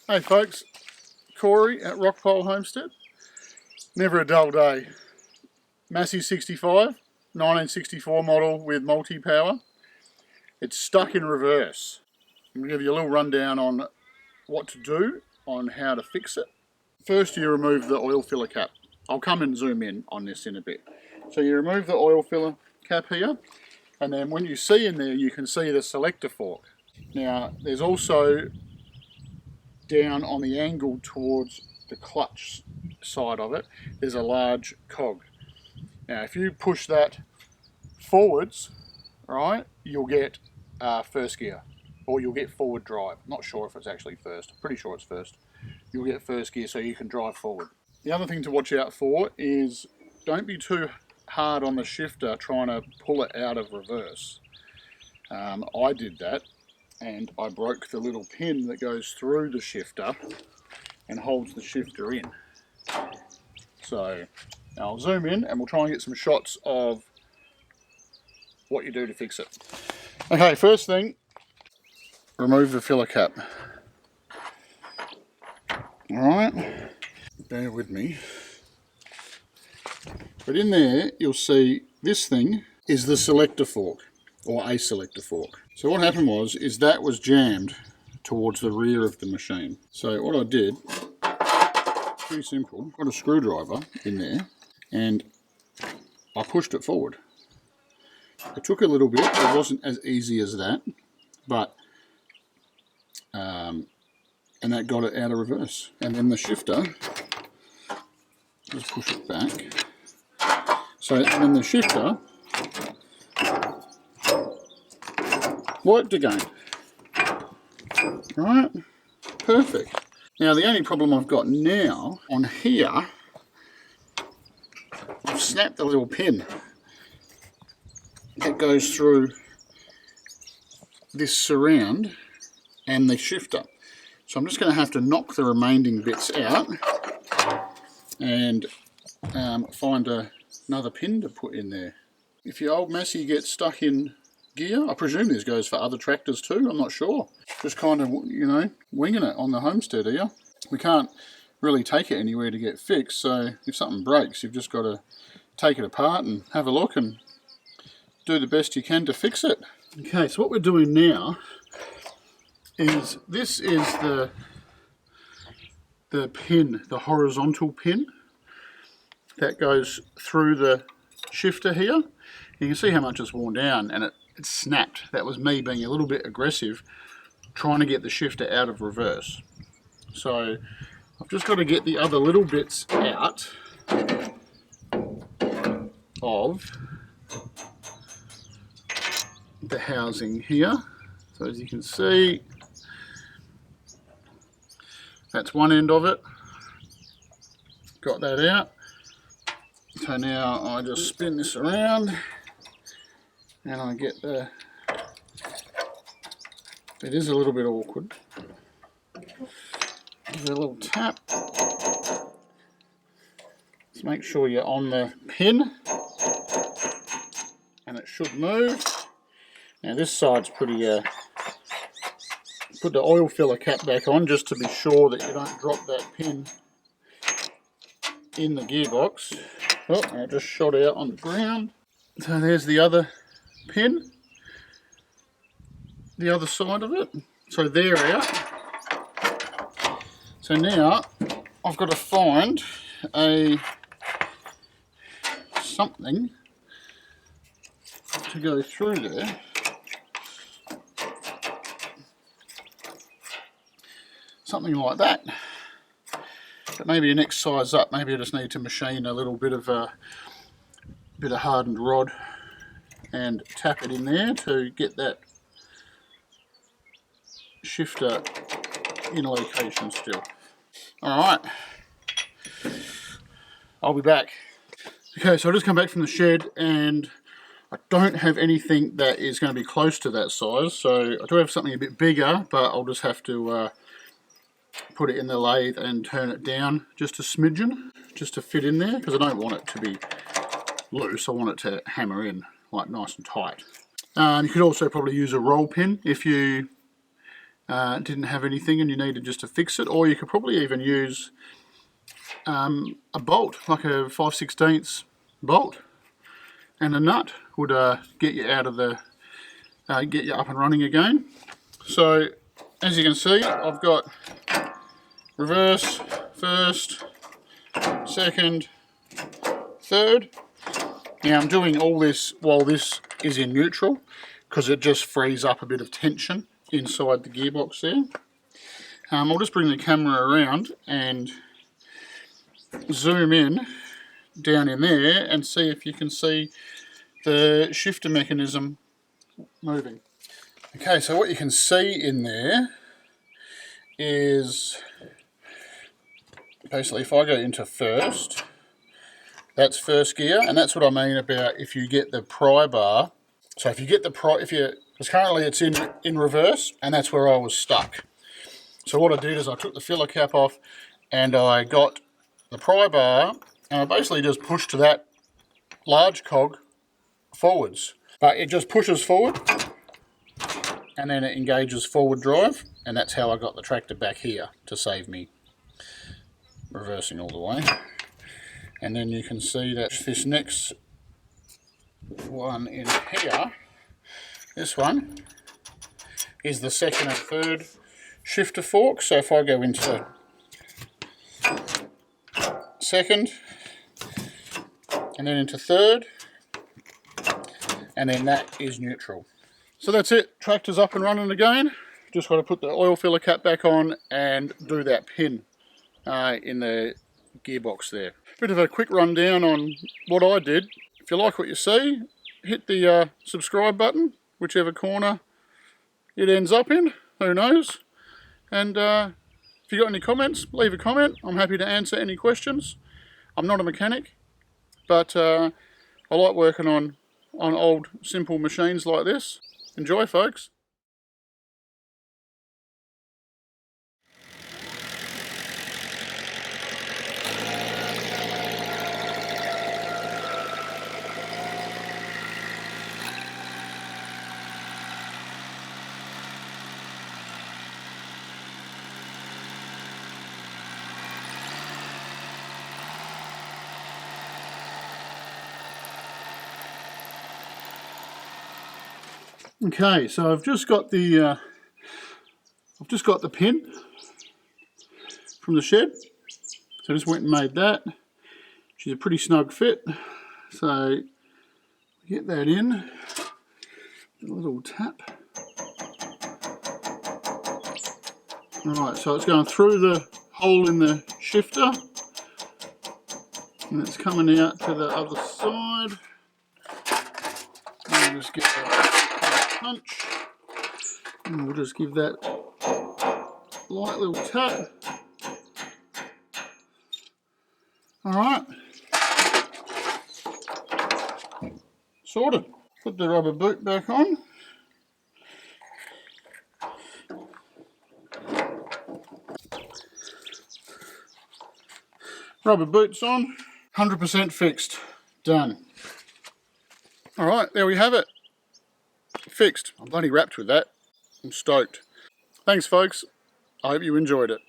Hey folks, Corey at Rockpole Homestead. Never a dull day. Massey 65, 1964 model with multi-power. It's stuck in reverse. I'm going to give you a little rundown on what to do, on how to fix it. First you remove the oil filler cap. I'll come and zoom in on this in a bit. So you remove the oil filler cap here, and then when you see in there you can see the selector fork. Now there's also down on the angle towards the clutch side of it, there's a large cog. Now if you push that forwards, right, you'll get first gear, or you'll get forward drive. Not sure if it's actually first, pretty sure it's first. You'll get first gear so you can drive forward. The other thing to watch out for is don't be too hard on the shifter trying to pull it out of reverse. I did that and I broke the little pin that goes through the shifter and holds the shifter in. So now I'll zoom in and we'll try and get some shots of what you do to fix it. Okay, first thing, remove the filler cap. Alright, bear with me. But in there you'll see this thing is the selector fork, or a selector fork. So what happened is that was jammed towards the rear of the machine. So what I did, pretty simple, got a screwdriver in there and I pushed it forward. It took a little bit, it wasn't as easy as that, but and that got it out of reverse. And then the shifter, just push it back. So then the shifter worked again. Right, perfect. Now the only problem I've got now on here, I've snapped the little pin that goes through this surround and the shifter. So I'm just going to have to knock the remaining bits out and find another pin to put in there. If your old Massey gets stuck in gear, I presume this goes for other tractors too, I'm not sure. Just kind of, you know, winging it on the Homestead here. We can't really take it anywhere to get fixed, so if something breaks you've just got to take it apart and have a look and do the best you can to fix it. Okay, so what we're doing now is this is the pin, the horizontal pin that goes through the shifter here. You can see how much it's worn down and it snapped. That was me being a little bit aggressive trying to get the shifter out of reverse. So I've just got to get the other little bits out of the housing here. So as you can see, that's one end of it. Got that out. So now I just spin this around and I get the, it is a little bit awkward. Give it a little tap. Just make sure you're on the pin and it should move. Now this side's pretty, put the oil filler cap back on just to be sure that you don't drop that pin in the gearbox. Oh, I just shot out on the ground. So there's the other pin, the other side of it. So they're out. So now I've got to find something to go through there. Something like that. But maybe the next size up, maybe I just need to machine a little bit of hardened rod and tap it in there to get that shifter in location still. Alright, I'll be back. Okay, so I just come back from the shed and I don't have anything that is going to be close to that size, so I do have something a bit bigger, but I'll just have to put it in the lathe and turn it down just a smidgen, just to fit in there, because I don't want it to be loose, I want it to hammer in like nice and tight. You could also probably use a roll pin if you didn't have anything and you needed just to fix it, or you could probably even use a bolt, like a 5/16 bolt, and a nut would get you out of the, get you up and running again. So as you can see, I've got reverse, first, second, third. Now I'm doing all this while this is in neutral, because it just frees up a bit of tension inside the gearbox there. I'll just bring the camera around and zoom in down in there and see if you can see the shifter mechanism moving. Okay, so what you can see in there is basically if I go into first, that's first gear, and that's what I mean about if you get the pry bar. So if you get the because currently it's in reverse, and that's where I was stuck. So what I did is I took the filler cap off and I got the pry bar and I basically just pushed that large cog forwards. But it just pushes forward and then it engages forward drive, and that's how I got the tractor back here to save me reversing all the way. And then you can see that this next one in here, this one, is the second and third shifter fork. So if I go into second and then into third, and then that is neutral. So that's it, tractor's up and running again. Just got to put the oil filler cap back on and do that pin in the gearbox there. Bit of a quick rundown on what I did. If you like what you see, hit the subscribe button, whichever corner it ends up in, who knows. And if you got any comments, leave a comment. I'm happy to answer any questions. I'm not a mechanic, but I like working on old simple machines like this. Enjoy, folks. Okay, so I've just got the pin from the shed. So I just went and made that. She's a pretty snug fit. So get that in. A little tap. Alright, so it's going through the hole in the shifter. And it's coming out to the other side. And we'll just get that punch. And we'll just give that light little tap. Alright. Sorted. Put the rubber boot back on. Rubber boots on. 100% fixed. Done. Alright, there we have it. Fixed. I'm bloody wrapped with that. I'm stoked. Thanks, folks. I hope you enjoyed it.